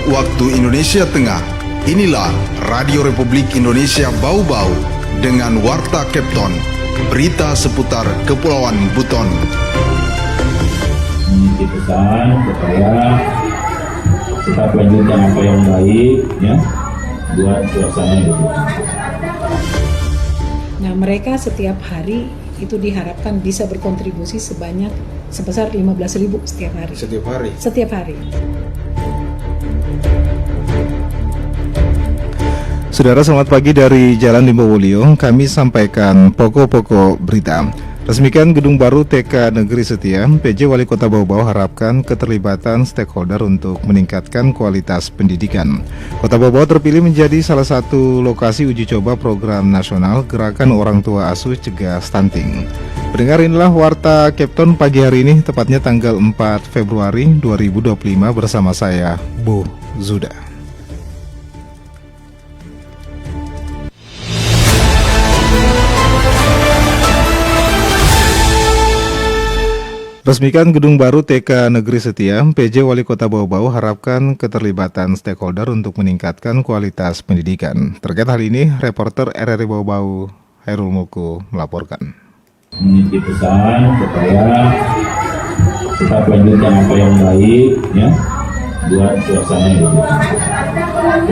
waktu Indonesia Tengah. Inilah Radio Republik Indonesia Bau-Bau dengan Warta Kepton, berita seputar Kepulauan Buton. Ini pesan supaya tetap lanjutkan apa yang baik, ya, buat suasana hidup. Nah, mereka setiap hari itu diharapkan bisa berkontribusi sebesar 15.000 setiap hari. Setiap hari? Setiap hari. Saudara, selamat pagi dari Jalan Limbowolio. Kami sampaikan pokok-pokok berita. Resmikan gedung baru TK Negeri Setia, PJ Wali Kota Bau-Bau harapkan keterlibatan stakeholder untuk meningkatkan kualitas pendidikan. Kota Bau-Bau terpilih menjadi salah satu lokasi uji coba program nasional Gerakan Orang Tua Asuh Cegah Stunting. Pendengar, inilah Warta Kepton pagi hari ini, tepatnya tanggal 4 Februari 2025 bersama saya, Bu Zuda. Resmikan gedung baru TK Negeri Setia, PJ Wali Kota Bau-Bau harapkan keterlibatan stakeholder untuk meningkatkan kualitas pendidikan. Terkait hal ini, reporter RRI Bau-Bau Hairul Mulku melaporkan. Ini pesan supaya tetap lanjutkan apa yang baik, ya, buat suasana hidup.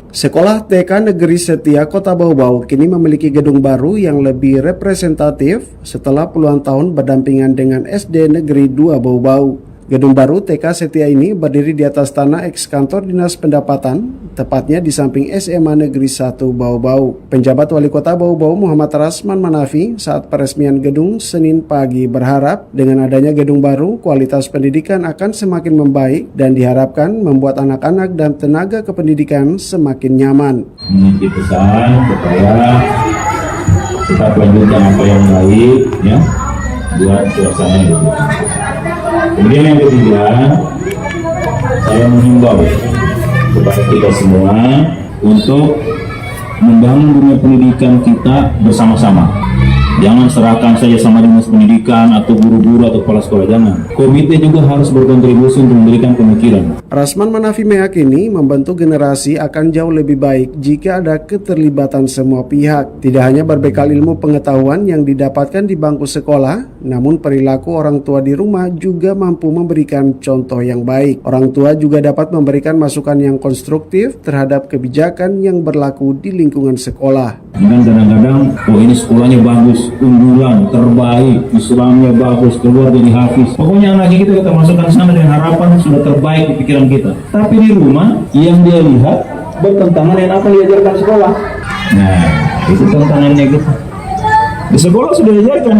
Sekolah TK Negeri Setia Kota Bau-Bau kini memiliki gedung baru yang lebih representatif setelah puluhan tahun berdampingan dengan SD Negeri 2 Bau-Bau. Gedung baru TK Setia ini berdiri di atas tanah eks kantor Dinas Pendapatan, tepatnya di samping SMA Negeri 1 Bau-Bau. Penjabat Wali Kota Bau-Bau Muhammad Rasman Manafi saat peresmian gedung Senin pagi berharap dengan adanya gedung baru, kualitas pendidikan akan semakin membaik dan diharapkan membuat anak-anak dan tenaga kependidikan semakin nyaman. Ini pesan supaya tetap lanjutkan apa yang baik, ya, buat suasana hidup. Kemudian yang ketiga, saya menghimbau kepada kita semua untuk membangun dunia pendidikan kita bersama-sama. Jangan serahkan saja sama dinas pendidikan atau guru-guru atau kepala sekolah, jangan. Komite juga harus berkontribusi untuk memberikan pemikiran. Rasman Manafi meyakini membentuk generasi akan jauh lebih baik jika ada keterlibatan semua pihak. Tidak hanya berbekal ilmu pengetahuan yang didapatkan di bangku sekolah, namun perilaku orang tua di rumah juga mampu memberikan contoh yang baik. Orang tua juga dapat memberikan masukan yang konstruktif terhadap kebijakan yang berlaku di lingkungan sekolah. Dan kadang-kadang, oh ini sekolahnya bagus, unggulan, terbaik, Islamnya bagus, keluar dari hafiz. Pokoknya anak kita masukkan sana dengan harapan sudah terbaik di pikiran kita. Tapi di rumah, yang dia lihat bertentangan dengan apa yang diajarkan sekolah. Nah, itu tantangannya kita. Di sekolah sudah diajarkan,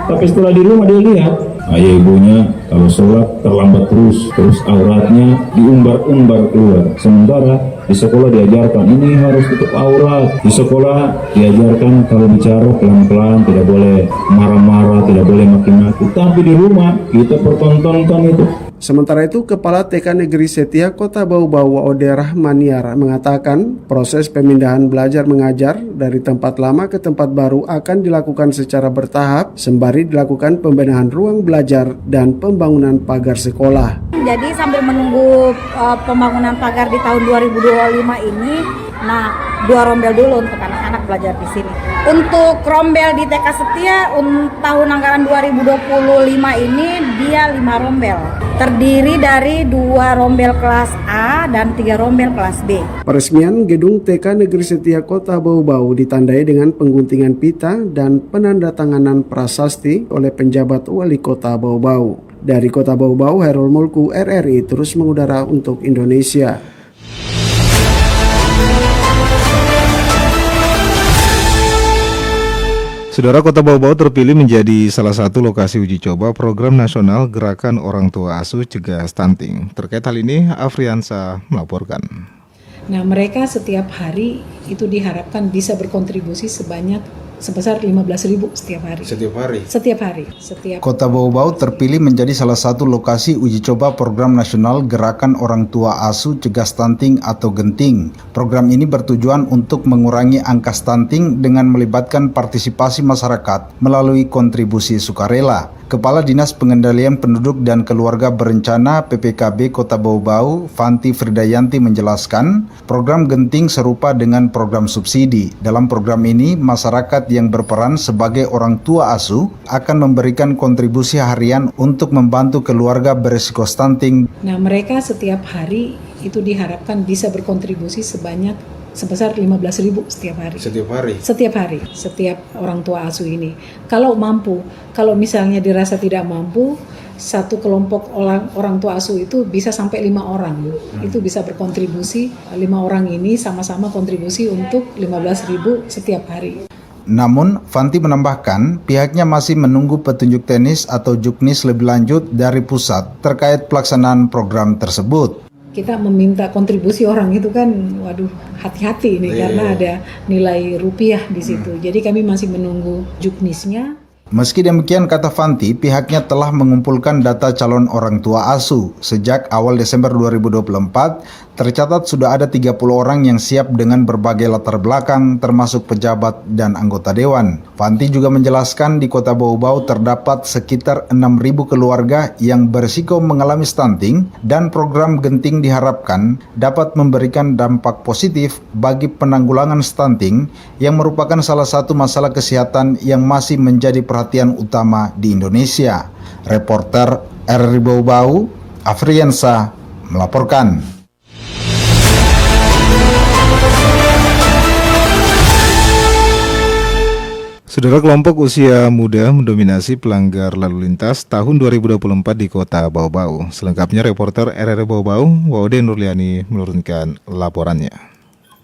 tapi setelah di rumah dia lihat, ayah ibunya kalau sholat terlambat terus auratnya diumbar-umbar keluar. Sementara di sekolah diajarkan ini harus tutup aurat. Di sekolah diajarkan kalau bicara pelan-pelan, tidak boleh marah-marah, tidak boleh maki-maki. Tapi di rumah kita pertontonkan itu. Sementara itu, Kepala TK Negeri Setia Kota Bau-Bau Ode Rahmaniar mengatakan proses pemindahan belajar mengajar dari tempat lama ke tempat baru akan dilakukan secara bertahap sembari dilakukan pembenahan ruang belajar dan pembangunan pagar sekolah. Jadi sambil menunggu pembangunan pagar di tahun 2025 ini, nah 2 rombel dulu untuk anak-anak belajar di sini. Untuk rombel di TK Setia tahun anggaran 2025 ini dia 5 rombel. Terdiri dari 2 rombel kelas A dan 3 rombel kelas B. Peresmian gedung TK Negeri Setia Kota Bau-Bau ditandai dengan pengguntingan pita dan penandatanganan prasasti oleh penjabat Wali Kota Bau-Bau. Dari Kota Bau-Bau, Hairul Mulku, RRI terus mengudara untuk Indonesia. Saudara, Kota Bau-Bau terpilih menjadi salah satu lokasi uji coba program nasional Gerakan Orang Tua Asuh Cegah Stunting. Terkait hal ini, Afriansa melaporkan. Nah, mereka setiap hari itu diharapkan bisa berkontribusi sebesar 15.000 setiap hari. Setiap hari. Setiap hari. Kota Bau-Bau terpilih menjadi salah satu lokasi uji coba program nasional Gerakan Orang Tua Asuh Cegah Stunting atau Genting. Program ini bertujuan untuk mengurangi angka stunting dengan melibatkan partisipasi masyarakat melalui kontribusi sukarela. Kepala Dinas Pengendalian Penduduk dan Keluarga Berencana PPKB Kota Bau-Bau, Fanti Fridayanti menjelaskan, program Genting serupa dengan program subsidi. Dalam program ini, masyarakat yang berperan sebagai orang tua asuh akan memberikan kontribusi harian untuk membantu keluarga berisiko stunting. Nah, mereka setiap hari itu diharapkan bisa berkontribusi sebesar 15.000 setiap hari. Setiap hari, setiap orang tua asuh ini. Kalau mampu, kalau misalnya dirasa tidak mampu, satu kelompok orang tua asuh itu bisa sampai 5 orang. Itu bisa berkontribusi, 5 orang ini sama-sama kontribusi untuk 15.000 setiap hari. Namun, Fanti menambahkan pihaknya masih menunggu petunjuk teknis atau juknis lebih lanjut dari pusat terkait pelaksanaan program tersebut. Kita meminta kontribusi orang itu kan, waduh, hati-hati ini karena ada nilai rupiah di situ. Jadi kami masih menunggu juknisnya. Meski demikian, kata Fanti, pihaknya telah mengumpulkan data calon orang tua asuh. Sejak awal Desember 2024, tercatat sudah ada 30 orang yang siap dengan berbagai latar belakang, termasuk pejabat dan anggota dewan. Fanti juga menjelaskan di Kota Bau-Bau terdapat sekitar 6.000 keluarga yang berisiko mengalami stunting, dan program Genting diharapkan dapat memberikan dampak positif bagi penanggulangan stunting yang merupakan salah satu masalah kesehatan yang masih menjadi perhatian utama di Indonesia. Reporter RRI Bau-Bau, Afriansa melaporkan. Saudara, kelompok usia muda mendominasi pelanggar lalu lintas tahun 2024 di Kota Bau-Bau. Selengkapnya reporter RRI Bau-Bau, Waude Nurliani menurunkan laporannya.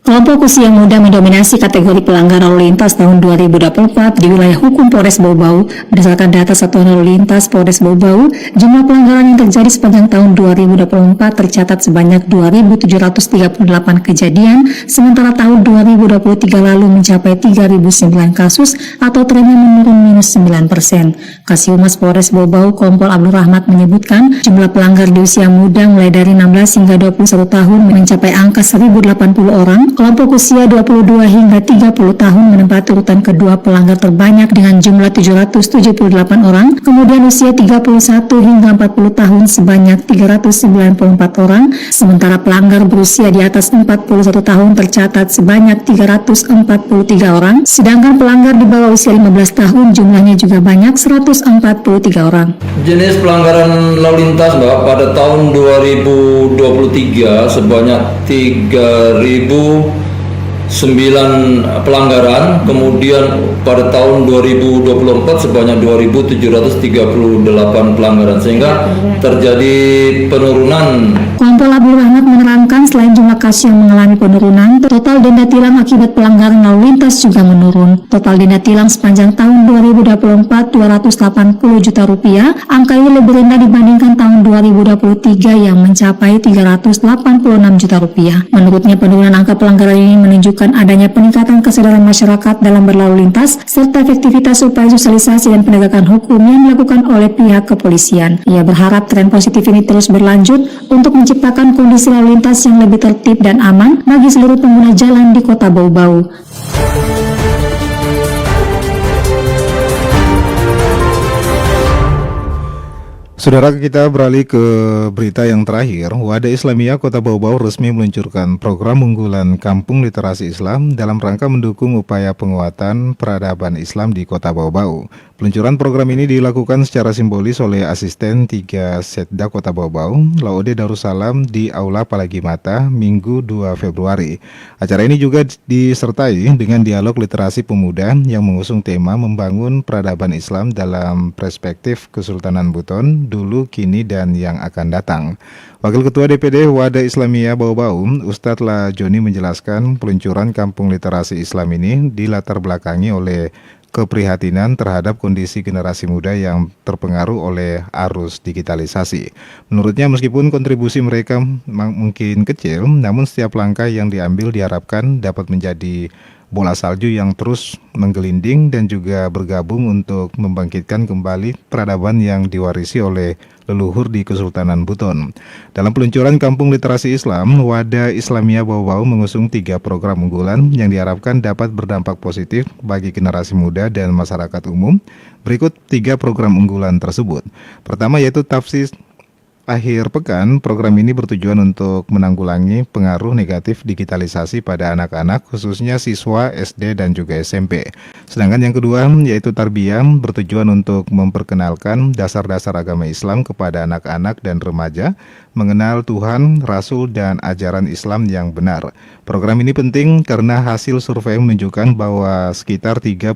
Kelompok usia muda mendominasi kategori pelanggar lalu lintas tahun 2024 di wilayah hukum Polres Bau-Bau. Berdasarkan data Satuan Lalu Lintas Polres Bau-Bau, jumlah pelanggaran yang terjadi sepanjang tahun 2024 tercatat sebanyak 2.738 kejadian, sementara tahun 2023 lalu mencapai 3.009 kasus atau trennya menurun minus 9%. Kasihumas Polres Bau-Bau Kompol Abdul Rahmat menyebutkan jumlah pelanggar di usia muda mulai dari 16 hingga 21 tahun mencapai angka 1.080 orang. Kelompok usia 22 hingga 30 tahun menempati urutan kedua pelanggar terbanyak dengan jumlah 778 orang. Kemudian usia 31 hingga 40 tahun sebanyak 394 orang. Sementara pelanggar berusia di atas 41 tahun tercatat sebanyak 343 orang. Sedangkan pelanggar di bawah usia 15 tahun jumlahnya juga banyak 143 orang. Jenis pelanggaran lalu lintas, Mbak, pada tahun 2023 sebanyak 3.009 pelanggaran, kemudian pada tahun 2024 sebanyak 2.738 pelanggaran, sehingga terjadi penurunan. Kompol Abdul Rahmat menerangkan selain jumlah kasus yang mengalami penurunan, total denda tilang akibat pelanggaran lalu lintas juga menurun. Total denda tilang sepanjang tahun 2024 280 juta rupiah. Angka ini lebih rendah dibandingkan tahun 2023 yang mencapai 386 juta rupiah. Menurutnya, penurunan angka pelanggaran ini menunjukkan adanya peningkatan kesadaran masyarakat dalam berlalu lintas serta efektivitas upaya sosialisasi dan penegakan hukum yang dilakukan oleh pihak kepolisian. Ia berharap tren positif ini terus berlanjut untuk menciptakan kondisi lalu lintas yang lebih tertib dan aman bagi seluruh pengguna jalan di Kota Bau-Bau. Saudara, kita beralih ke berita yang terakhir. Wadah Islamiyah Kota Bau-Bau resmi meluncurkan program unggulan Kampung Literasi Islam dalam rangka mendukung upaya penguatan peradaban Islam di Kota Bau-Bau. Peluncuran program ini dilakukan secara simbolis oleh asisten 3 Setda Kota Bau-Bau, Laude Darussalam, di Aula Palagi Mata, Minggu 2 Februari. Acara ini juga disertai dengan dialog literasi pemuda yang mengusung tema membangun peradaban Islam dalam perspektif Kesultanan Buton, dulu, kini, dan yang akan datang. Wakil Ketua DPD Wadah Islamiyah Bau-Bau, Ustadz Lajoni menjelaskan peluncuran Kampung Literasi Islam ini dilatar belakangi oleh keprihatinan terhadap kondisi generasi muda yang terpengaruh oleh arus digitalisasi. Menurutnya, meskipun kontribusi mereka mungkin kecil, namun setiap langkah yang diambil diharapkan dapat menjadi bola salju yang terus menggelinding dan juga bergabung untuk membangkitkan kembali peradaban yang diwarisi oleh leluhur di Kesultanan Buton. Dalam peluncuran Kampung Literasi Islam, Wadah Islamiyah Bau-Bau mengusung 3 program unggulan yang diharapkan dapat berdampak positif bagi generasi muda dan masyarakat umum. Berikut 3 program unggulan tersebut. Pertama yaitu Tafsir Akhir pekan. Program ini bertujuan untuk menanggulangi pengaruh negatif digitalisasi pada anak-anak, khususnya siswa SD dan juga SMP. Sedangkan yang kedua yaitu Tarbiyah, bertujuan untuk memperkenalkan dasar-dasar agama Islam kepada anak-anak dan remaja, mengenal Tuhan, Rasul, dan ajaran Islam yang benar. Program ini penting karena hasil survei menunjukkan bahwa sekitar 38%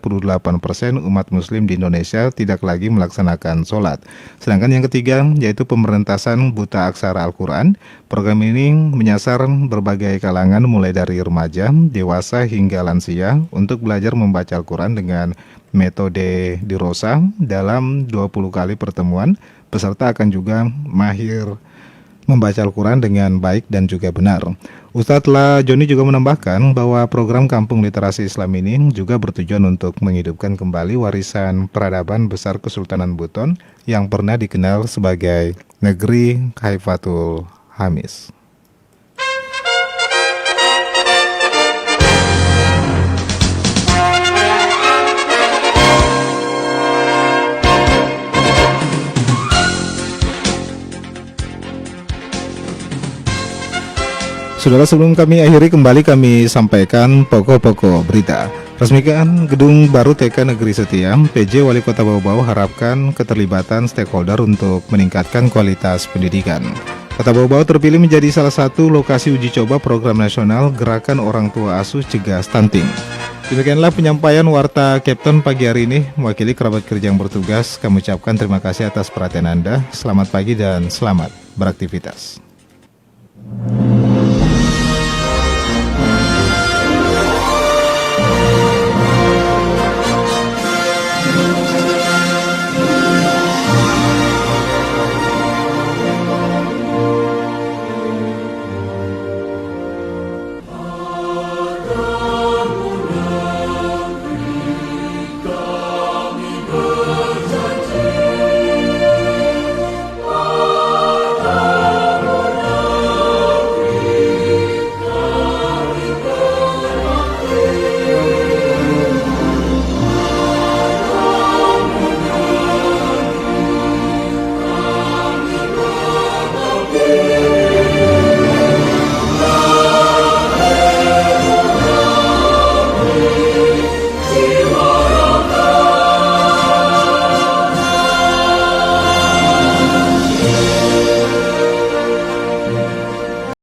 umat muslim di Indonesia tidak lagi melaksanakan sholat. Sedangkan yang ketiga yaitu pemberantasan buta aksara Al-Quran. Program ini menyasar berbagai kalangan mulai dari remaja, dewasa hingga lansia untuk belajar membaca Al-Quran dengan metode dirosa dalam 20 kali pertemuan. Peserta akan juga mahir membaca Al-Quran dengan baik dan juga benar. Ustadz Joni juga menambahkan bahwa program Kampung Literasi Islam ini juga bertujuan untuk menghidupkan kembali warisan peradaban besar Kesultanan Buton yang pernah dikenal sebagai Negeri Khaifatul Hamis. Saudara, sebelum kami akhiri, kembali kami sampaikan pokok-pokok berita. Resmikan Gedung Baru TK Negeri Setia, PJ Wali Kota Bau-Bau harapkan keterlibatan stakeholder untuk meningkatkan kualitas pendidikan. Kota Bau-Bau terpilih menjadi salah satu lokasi uji coba program nasional Gerakan Orang Tua Asuh Cegah Stunting. Demikianlah penyampaian Warta Captain pagi hari ini. Mewakili kerabat kerja yang bertugas, kami ucapkan terima kasih atas perhatian Anda. Selamat pagi dan selamat beraktivitas.